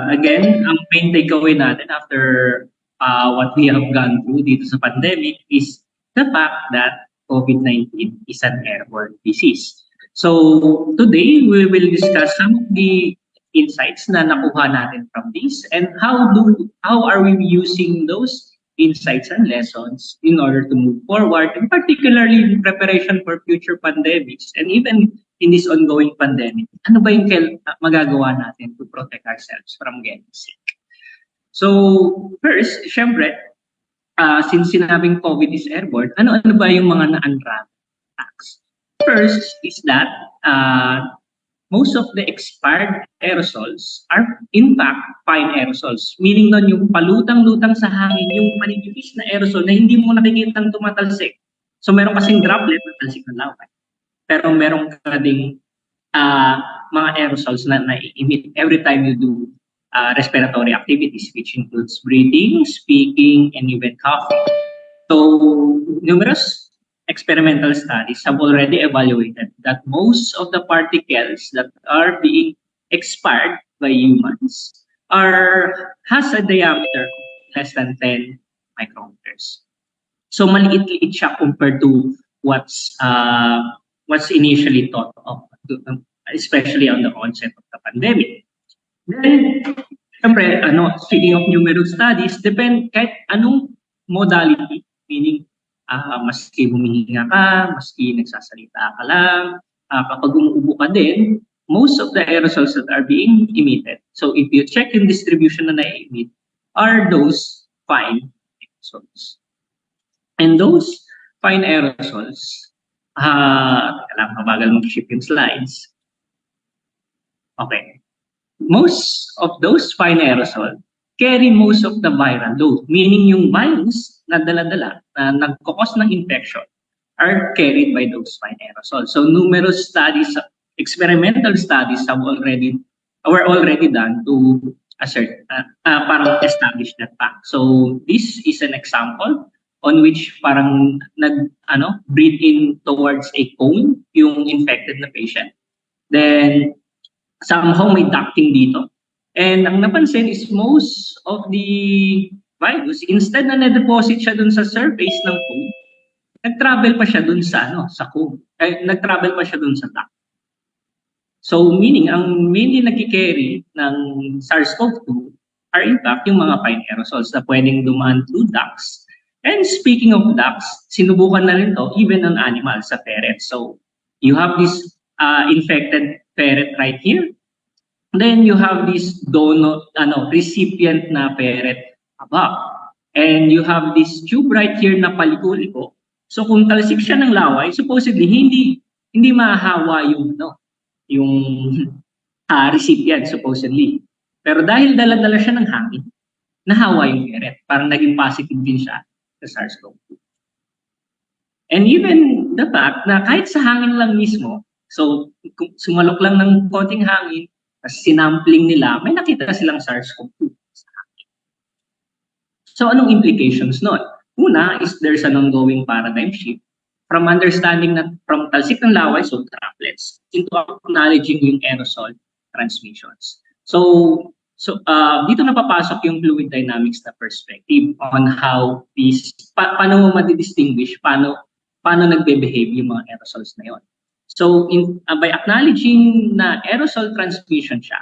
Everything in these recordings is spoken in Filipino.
Again, ang main takeaway natin after what we have gone through dito sa pandemic is the fact that COVID-19 is an airborne disease. So today, we will discuss some of the insights na nakuha natin from this and how are we using those insights and lessons in order to move forward, and particularly in preparation for future pandemics and even in this ongoing pandemic. Ano ba yung magagawa natin to protect ourselves from getting sick? So first, syempre, since sinabing COVID is airborne, ano-ano ba yung mga na-unravel facts? First is that most of the expired aerosols are in fact fine aerosols. Meaning nun yung palutang-lutang sa hangin, yung manipis na aerosol na hindi mo nakikitang tumatalsik. So meron kasing droplet na talsik ng laway. Pero meron ka ding mga aerosols na na-emit every time you do respiratory activities, which includes breathing, speaking, and even coughing. So numerous experimental studies have already evaluated that most of the particles that are being expired by humans has a diameter less than 10 micrometers. So maliit-liit siya compared to what's initially thought of, especially on the onset of the pandemic. Then, syempre, speaking of numerous studies, kahit anong modality, meaning maski humihinga ka, maski nagsasalita ka lang, kapag umuubo ka din, most of the aerosols that are being emitted, so if you check yung distribution na na-emit, are those fine aerosols. And those fine aerosols, kailangan mabagal mag-ship yung slides. Okay. Most of those fine aerosol carry most of the viral load, meaning yung virus na dala-dala na nagkakos ng infection are carried by those fine aerosols. So numerous studies, experimental studies were already done to parang establish that fact. So this is an example on which parang breathe in towards a cone yung infected na patient. Then somehow may ducting dito. And ang napansin is most of the virus, instead na na-deposit siya dun sa surface ng cone, nag-travel pa siya dun sa cone. Nag-travel pa siya dun sa duct. So meaning, ang mainly nagkikerry ng SARS-CoV-2 are in fact yung mga fine aerosols na pwedeng dumaan through ducts. And speaking of ducts, sinubukan na rin to even on animals, sa ferrets. So you have this infected ferret right here. Then you have this recipient na ferret above. And you have this tube right here na paliko-liko. So kung talsik siya ng laway, supposedly hindi mahahawa yung recipient supposedly. Pero dahil dala-dala siya ng hangin, nahawa yung ferret. Parang naging positive din siya sa SARS-CoV-2. And even the fact na kahit sa hangin lang mismo, so kung sumalok lang ng konting hangin, tapos sinampling nila, may nakita silang SARS-CoV-2 sa hangin. So anong implications nun? Una is there's an ongoing paradigm shift from understanding that from talsik ng laway, so droplets, into acknowledging yung aerosol transmissions. So dito na papasok yung fluid dynamics na perspective on how paano mo madidistinguish, paano nagbe-behave yung mga aerosols na yon. So by acknowledging na aerosol transmission siya,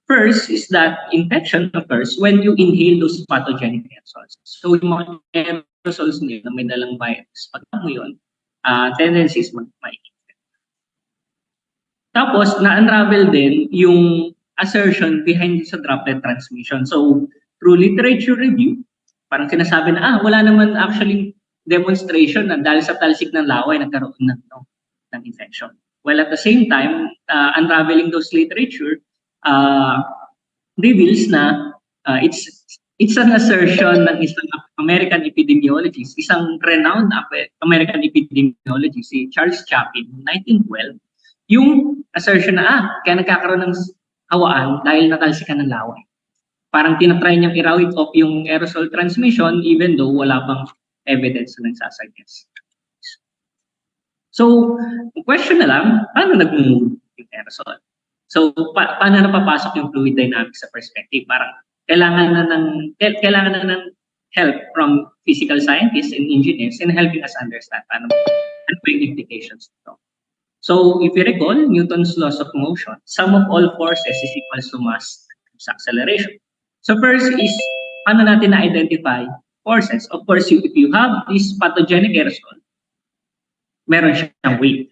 first is that infection occurs when you inhale those pathogenic aerosols. So yung mga aerosols na may dalang virus, pag mo yun, tendencies mag-infect. Tapos na-unravel din yung assertion behind sa droplet transmission. So through literature review, parang sinasabi na wala naman actually demonstration na dahil sa talsik ng laway nagkaroon ng infection. While at the same time, unraveling those literature reveals na it's an assertion ng isang American epidemiologist, isang renowned American epidemiologist, si Charles Chapin, 1912, yung assertion na kaya nagkakaroon ng hawaan dahil natalsikan ng laway. Parang tinatry niyang i-route off yung aerosol transmission even though wala pang evidence na nagsasuggest. So, question na lang, paano nag-move yung aerosol? So, paano napapasok yung fluid dynamics sa perspective? Parang kailangan na ng help from physical scientists and engineers in helping us understand ano yung implications nito. So, if you recall, Newton's laws of motion, sum of all forces is equal to mass times acceleration. So, first is, paano natin na-identify forces? Of course, if you have this pathogenic aerosol, meron siyang weight.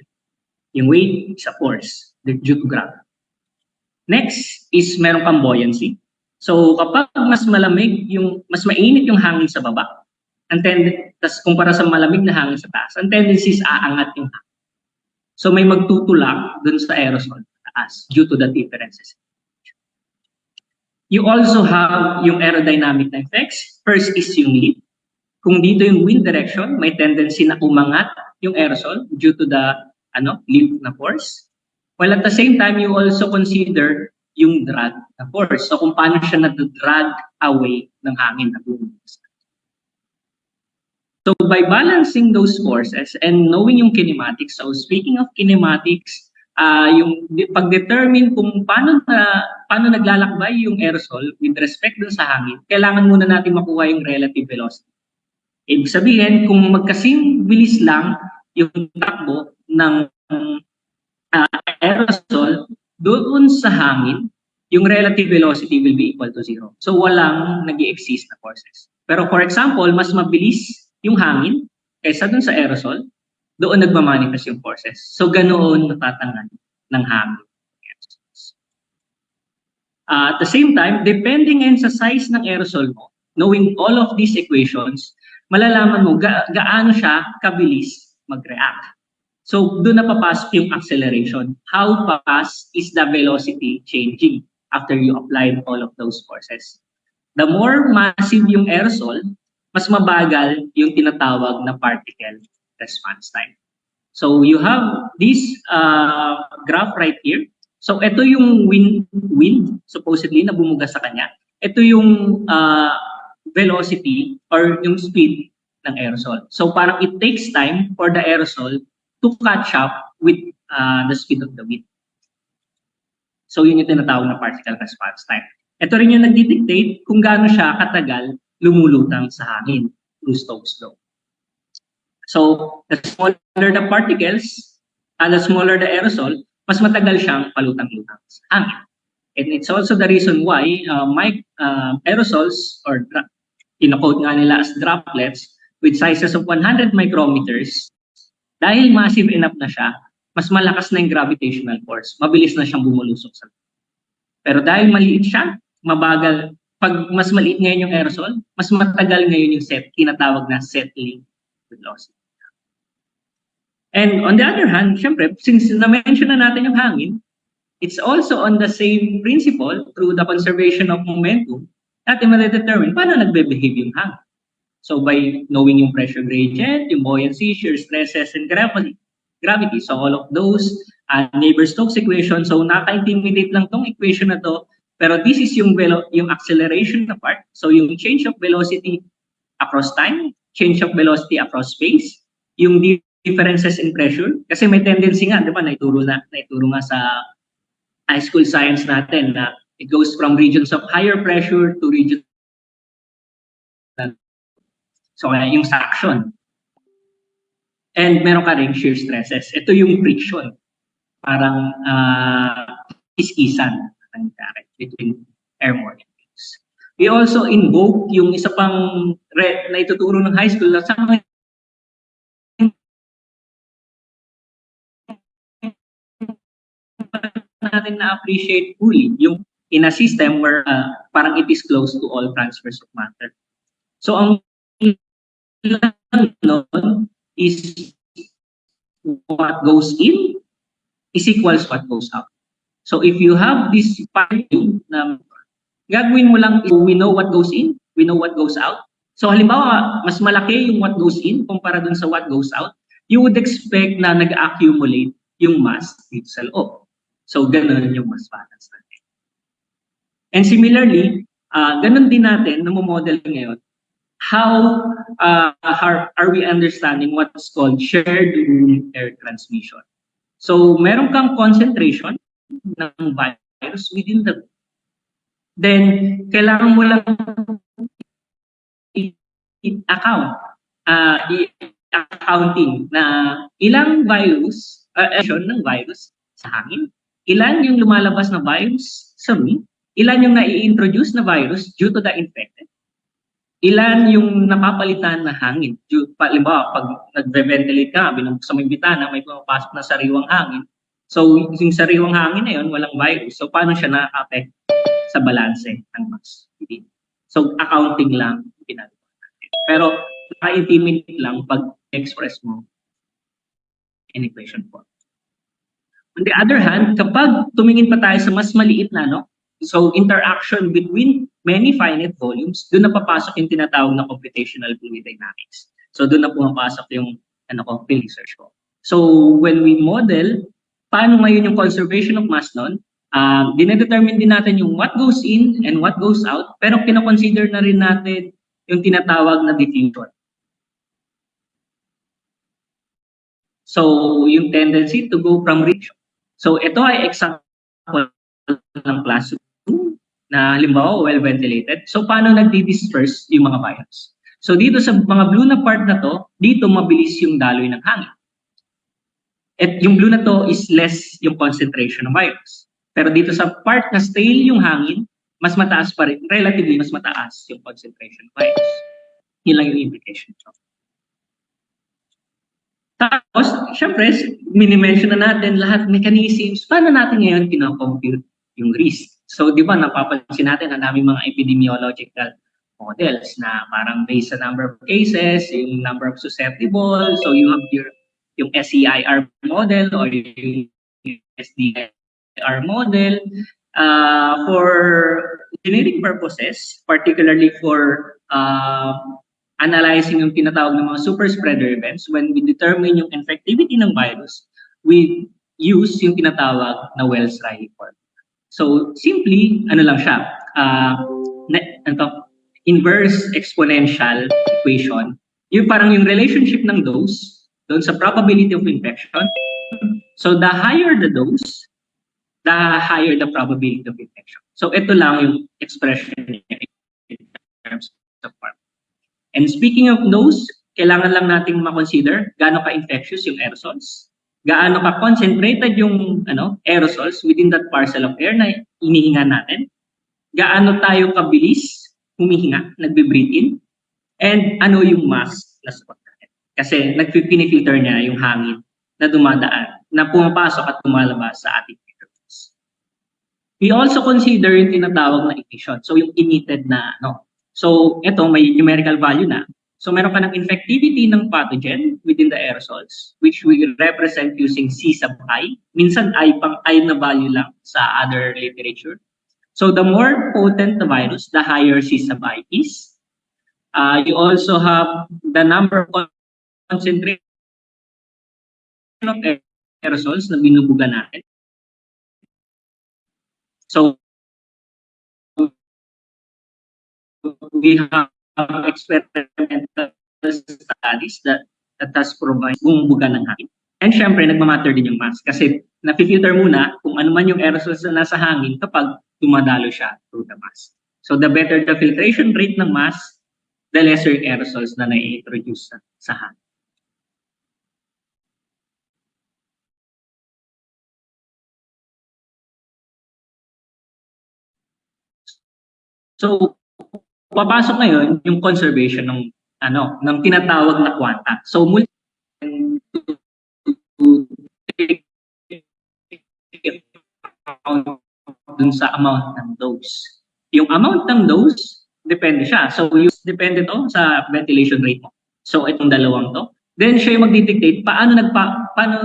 Yung weight is a force due to gravity. Next is meron kang buoyancy. So kapag mas malamig, mas mainit yung hangin sa baba, tas kumpara sa malamig na hangin sa taas, ang tendency is aangat yung hangin. So may magtutulak dun sa aerosol taas due to the differences. You also have yung aerodynamic na effects. First is yung lift. Kung dito yung wind direction, may tendency na umangat yung aerosol due to the lift na force. While at the same time, you also consider yung drag na force. So kung paano siya nag-drag away ng hangin na bumubukas. So by balancing those forces and knowing yung kinematics, so speaking of kinematics, yung pag-determine kung paano naglalakbay yung aerosol with respect dun sa hangin, kailangan muna natin makuha yung relative velocity. Ibig sabihin, kung magkasing bilis lang yung takbo ng aerosol, doon sa hangin, yung relative velocity will be equal to 0. So walang nag-i-exist na forces. Pero for example, mas mabilis yung hangin kaysa dun sa aerosol, doon nagmamanifest yung forces. So ganoon natatangan ng hangin. At the same time, depending sa size ng aerosol mo, knowing all of these equations, malalaman mo gaano siya kabilis mag-react. So, doon napapasok yung acceleration. How fast is the velocity changing after you applied all of those forces? The more massive yung aerosol, mas mabagal yung tinatawag na particle response time. So, you have this graph right here. So, ito yung wind supposedly na bumuga sa kanya. Ito yung velocity or yung speed ng aerosol. So, parang it takes time for the aerosol to catch up with the speed of the wind. So yun yung tinatawag na particle response time. Ito rin yung nagdidictate kung gaano siya katagal lumulutang sa hangin through Stokes law. So the smaller the particles, and the smaller the aerosol, mas matagal siyang palutang-lutang sa hangin. And it's also the reason why aerosols, or kino-quote nga nila as droplets, with sizes of 100 micrometers, dahil massive enough na siya, mas malakas na yung gravitational force. Mabilis na siyang bumulusok sa lupa. Pero dahil maliit siya, mabagal. Pag mas maliit ngayon yung aerosol, mas matagal ngayon yung tinatawag na settling velocity. And on the other hand, syempre, since na-mention na natin yung hangin, it's also on the same principle through the conservation of momentum natin ma-determine paano nagbe-behave yung hangin. So by knowing yung pressure gradient, yung buoyancy, shear stresses, and gravity. So all of those Neighbor-Stokes equation. So naka-intimidate lang tong equation na to. Pero this is yung acceleration na part. So yung change of velocity across time, change of velocity across space, yung differences in pressure. Kasi may tendency nga, di ba, naituro nga sa high school science natin na it goes from regions of higher pressure to regions. So, yung suction. And meron ka rin shear stresses. Ito yung friction. Parang is-isan between air molecules. We also invoke yung isa pang na ituturo ng high school na sa mga natin na-appreciate fully yung in a system where parang it is close to all transfers of matter. So, ang nun is what goes in is equals what goes out. So if you have this value na gagawin mo lang, we know what goes in, we know what goes out. So halimbawa, mas malaki yung what goes in kumpara dun sa what goes out, you would expect na nag-accumulate yung mass dito sa loob. So ganun yung mass balance natin. And similarly, ganun din natin na mo-model ngayon how are we understanding what's called shared room air transmission. So meron kang concentration ng virus within the room. Then, kailangan mo lang i-account, i-accounting na ilang virus, ng virus sa hangin, ilan yung lumalabas na virus sa room, ilan yung nai-introduce na virus due to the infected, ilan yung napapalitan na hangin. Halimbawa, pag nagve-ventilate ka, binubuksan mo yung bitana, may pumapasok na sariwang hangin. So, yung sariwang hangin na yun, walang virus. So, paano siya na-affect sa balanse ng mass? So, accounting lang ginagawa natin. Pero, naka-intimidate lang pag express mo in equation form. On the other hand, kapag tumingin pa tayo sa mas maliit na, no? So, interaction between many finite volumes, doon na papasok yung tinatawag na computational fluid dynamics. So, doon na pumapasok yung research ko. So, when we model, paano ngayon yung conservation of mass nun? Dinedetermine din natin yung what goes in and what goes out, pero kinoconsider na rin natin yung tinatawag na diffusion. So, yung tendency to go from rich. So, ito ay example ng class na halimbawa well-ventilated. So, paano nagdi-disperse yung mga virus? So, dito sa mga blue na part na to, dito mabilis yung daloy ng hangin. At yung blue na to is less yung concentration ng virus. Pero dito sa part na stale yung hangin, mas mataas pa rin, relatively mas mataas yung concentration ng virus. Yun lang yung implication. Tapos, syempre, mini-mention na natin lahat mechanisms. Paano natin ngayon pinakompute yung risk? So, di ba, napapansin natin ang daming mga epidemiological models na parang based sa number of cases, yung number of susceptible. So, you have yung SEIR model or yung SDIR model for engineering purposes, particularly for analyzing yung tinatawag ng mga super spreader events. When we determine yung infectivity ng virus, we use yung tinatawag na Wells-Riley formula. So, simply, ano lang siya, inverse exponential equation. Yung parang yung relationship ng dose doon sa probability of infection. So, the higher the dose, the higher the probability of infection. So, ito lang yung expression niya in terms of formula. And speaking of those, kailangan lang nating ma-consider gaano ka-infectious yung aerosols, gaano ka-concentrated yung aerosols within that parcel of air na inihinga natin, gaano tayo kabilis humihinga, nagbe-breathe in, and ano yung mass na spot natin. Kasi nagpipinifilter niya yung hangin na dumadaan, na pumapasok at lumalabas sa ating airways. We also consider yung tinatawag na emission, so yung emitted na So, ito may numerical value na. So, meron ka ng infectivity ng pathogen within the aerosols, which we represent using C sub I. Minsan, I na value lang sa other literature. So, the more potent the virus, the higher C sub I is. You also have the number of concentration of aerosols na binubuga natin. So, we have experimental studies that has provided bumubuga ng hangin. And syempre, nagmamatter din yung mass kasi napifilter muna kung ano man yung aerosols na nasa hangin kapag dumadalo siya through the mass. So the better the filtration rate ng mass, the lesser yung aerosols na nai-introduce sa hangin. So, papasok ngayon yung conservation ng tinatawag na quanta. So dun sa amount ng dose. Yung amount ng dose, depende siya. So depende to sa ventilation rate mo. So itong dalawang to. Then siya yung magdidictate paano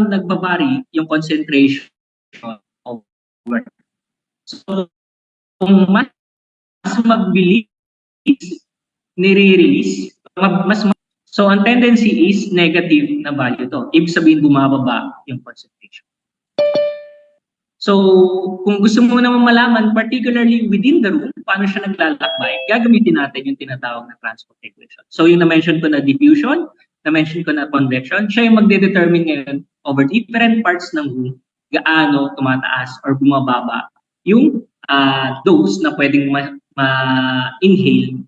nagbabari yung concentration over. So kung mas mabilis nire-release, so ang tendency is negative na value to. Ibig sabihin bumababa yung concentration. So kung gusto mo naman malaman, particularly within the room, paano siya naglalakbay, gagamitin natin yung tinatawag na transport equation. So yung na-mention ko na diffusion, na-mention ko na convection, siya yung magde-determine ngayon over different parts ng room gaano tumataas or bumababa yung dose na pwedeng ma-inhale.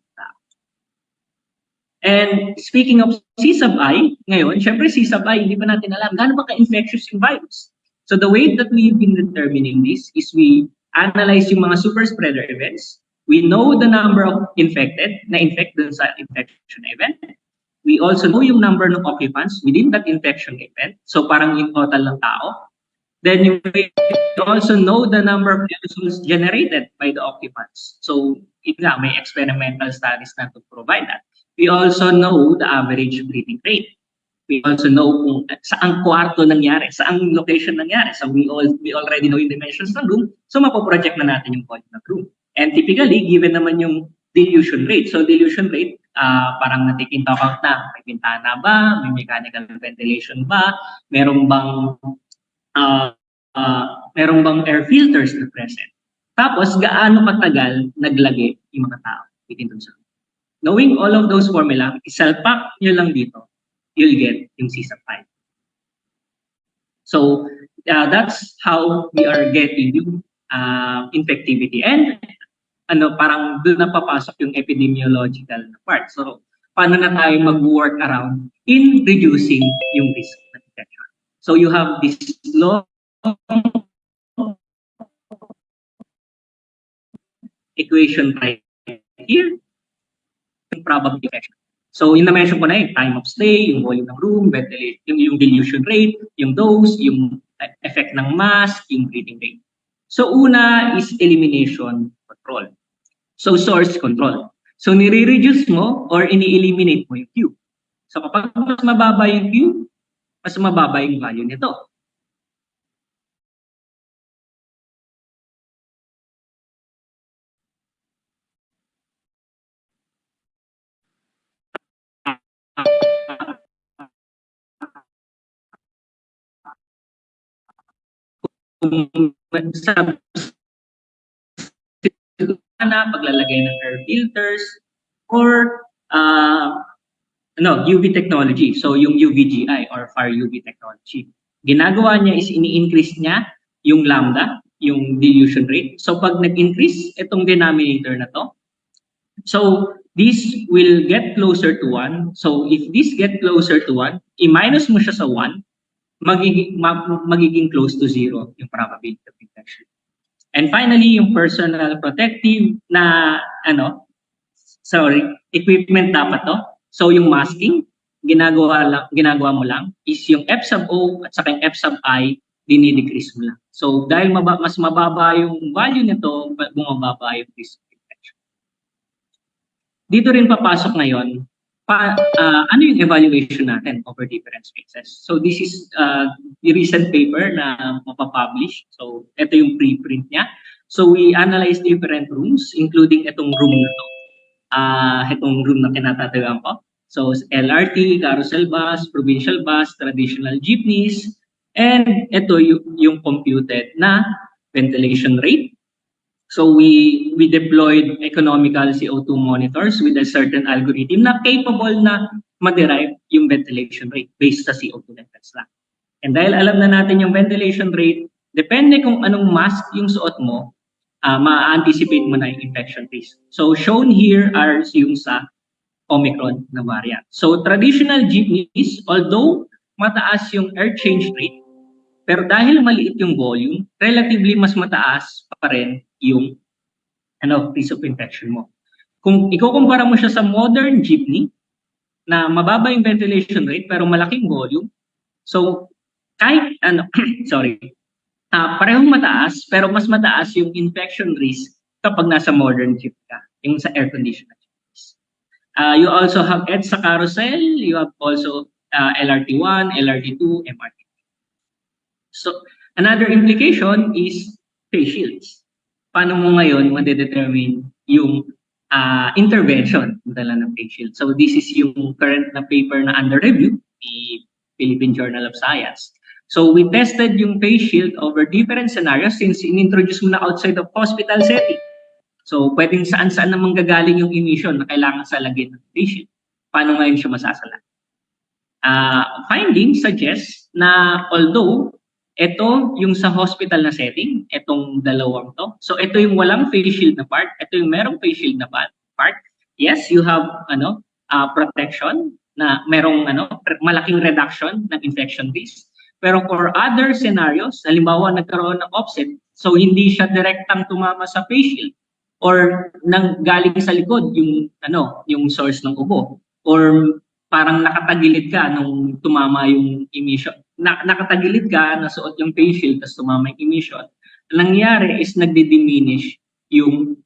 And speaking of C sub I, ngayon, syempre C sub I, hindi pa natin alam gaano ba ka-infectious yung virus. So the way that we've been determining this is we analyze yung mga super spreader events. We know the number of infected na infect dun sa infection event. We also know yung number ng occupants within that infection event. So parang yung total ng tao. Then we also know the number of aerosols generated by the occupants. So may experimental studies na to provide that. We also know the average breathing rate. We also know kung saang kwarto nangyari, saang location nangyari. So we already know yung dimensions ng room, so mapoproject na natin yung volume ng room. And typically, given naman yung dilution rate. So dilution rate, parang na-take into account na, may bintana ba, may mechanical ventilation ba, merong bang air filters na present. Tapos, gaano katagal naglagay yung mga tao within those room. Knowing all of those formula, isalpak nyo lang dito, you'll get yung C sub 5. So, that's how we are getting yung infectivity. And parang doon na papasok yung epidemiological na part. So, paano na tayo mag-work around in reducing yung risk of infection. So, you have this long equation right here, probability infection. So, yung na-mention ko na yung time of stay, yung volume ng room, ventilation, yung dilution rate, yung dose, yung effect ng mask, yung breathing rate. So, una is elimination control. So, source control. So, nire-reduce mo or ini-eliminate mo yung Q. So, kapag mas mababa yung Q, mas mababa yung value nito. Paglalagay ng air filters or UV technology. So yung UVGI or far UV technology. Ginagawa niya is ini-increase niya yung lambda, yung dilution rate. So pag nag-increase itong denominator na to, so this will get closer to 1. So if this get closer to 1, i-minus mo siya sa 1, magiging close to 0 yung probability of infection. And finally, yung personal protective na equipment dapat to. So yung masking, ginagawa mo lang is yung F sub O at saka yung F sub I, dinidecrease mo lang. So dahil mas mababa yung value nito, bumababa yung risk of infection. Dito rin papasok ngayon, ano yung evaluation natin over different spaces. So this is the recent paper na mapapublish. So ito yung preprint niya. So we analyze different rooms, including itong room na to. Itong room na kinatatagaan ko. So LRT, carousel bus, provincial bus, traditional jeepneys, and ito yung computed na ventilation rate. So we deployed economical CO2 monitors with a certain algorithm na capable na ma-derive yung ventilation rate based sa CO2 levels lang. And dahil alam na natin yung ventilation rate, depende kung anong mask yung suot mo, ma-anticipate mo na yung infection risk. So shown here are yung sa Omicron na variant. So traditional jeepneys, although mataas yung air change rate, pero dahil maliit yung volume, relatively mas mataas pa rin yung risk of infection mo. Kung ikukumpara mo siya sa modern jeepney, na mababa yung ventilation rate pero malaking volume, so kahit parehong mataas pero mas mataas yung infection risk kapag nasa modern jeep ka, yung sa air conditioned jeepneys. You also have EDSA carousel, you have also LRT1, LRT2, MRT. So, another implication is face shields. Paano mo ngayon ma-determine yung intervention dala ng face shield? So, this is yung current na paper na under review, the Philippine Journal of Science. So, we tested yung face shield over different scenarios since in-introduce mo na outside of hospital setting. So, pwedeng saan-saan na manggagaling yung emission na kailangan salagin ng face shield. Paano ngayon siya masasala? Findings suggest na although Ito yung sa hospital na setting, itong dalawang to. So ito yung walang face shield na part, ito yung merong face shield na part. Yes, you have protection na merong malaking reduction ng infection risk. Pero for other scenarios, halimbawa nagkaroon ng offset, so hindi siya direktang tumama sa face shield or nang galing sa likod yung source ng ubo, or parang nakatagilid ka nung tumama yung emission. Nakatagilid ka, nasuot yung face shield, tapos tumama yung emission. Ang nangyari is nagdi-diminish yung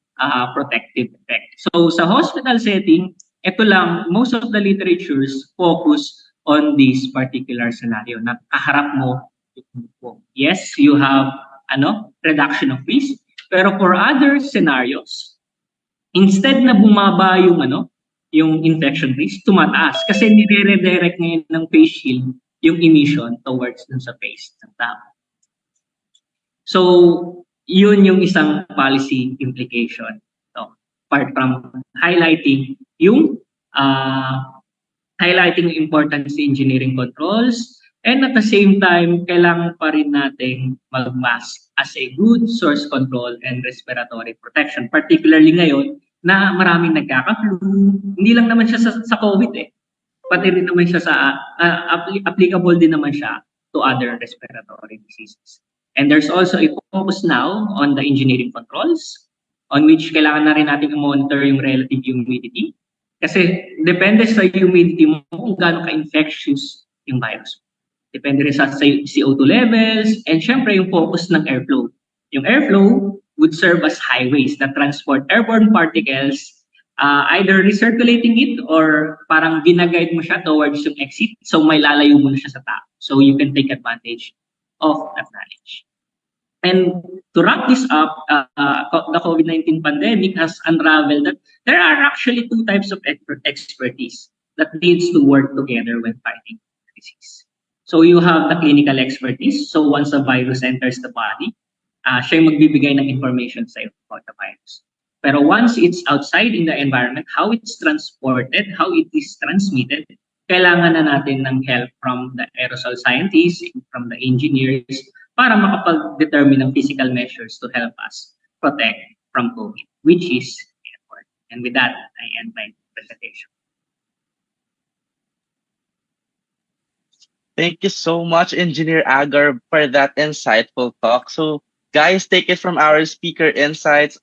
protective effect. So sa hospital setting, ito lang, most of the literatures focus on this particular scenario na kaharap mo. Yes, you have reduction of risk, pero for other scenarios, instead na bumaba yung infection risk, tumataas kasi nire-redirect ngayon ng face shield yung emission towards dun sa face ng tao. So, yun yung isang policy implication. So, apart from highlighting yung importance ng engineering controls, and at the same time, kailangan pa rin nating mag-mask as a good source control and respiratory protection. Particularly ngayon, na maraming nagkaka-flu. Hindi lang naman siya sa COVID eh. Pati rin naman siya sa, applicable din naman siya to other respiratory diseases. And there's also a focus now on the engineering controls, on which kailangan na rin natin monitor yung relative humidity. Kasi depende sa humidity mo kung gaano ka-infectious yung virus. Depende rin sa CO2 levels, and syempre yung focus ng airflow. Yung airflow would serve as highways that transport airborne particles, either recirculating it or parang ginaguide mo siya towards yung exit, so may lalayo mo na siya sa tao. So you can take advantage of that knowledge. And to wrap this up, the COVID-19 pandemic has unraveled that there are actually two types of expertise that needs to work together when fighting the disease. So you have the clinical expertise. So once the virus enters the body, siya yung magbibigay ng information sa iyo about the virus. Pero once it's outside in the environment, how it's transported, how it is transmitted, kailangan na natin ng help from the aerosol scientists, from the engineers, para makapag-determine ng physical measures to help us protect from COVID, which is important. And with that, I end my presentation. Thank you so much, Engineer Agar, for that insightful talk. So, guys, take it from our speaker insights.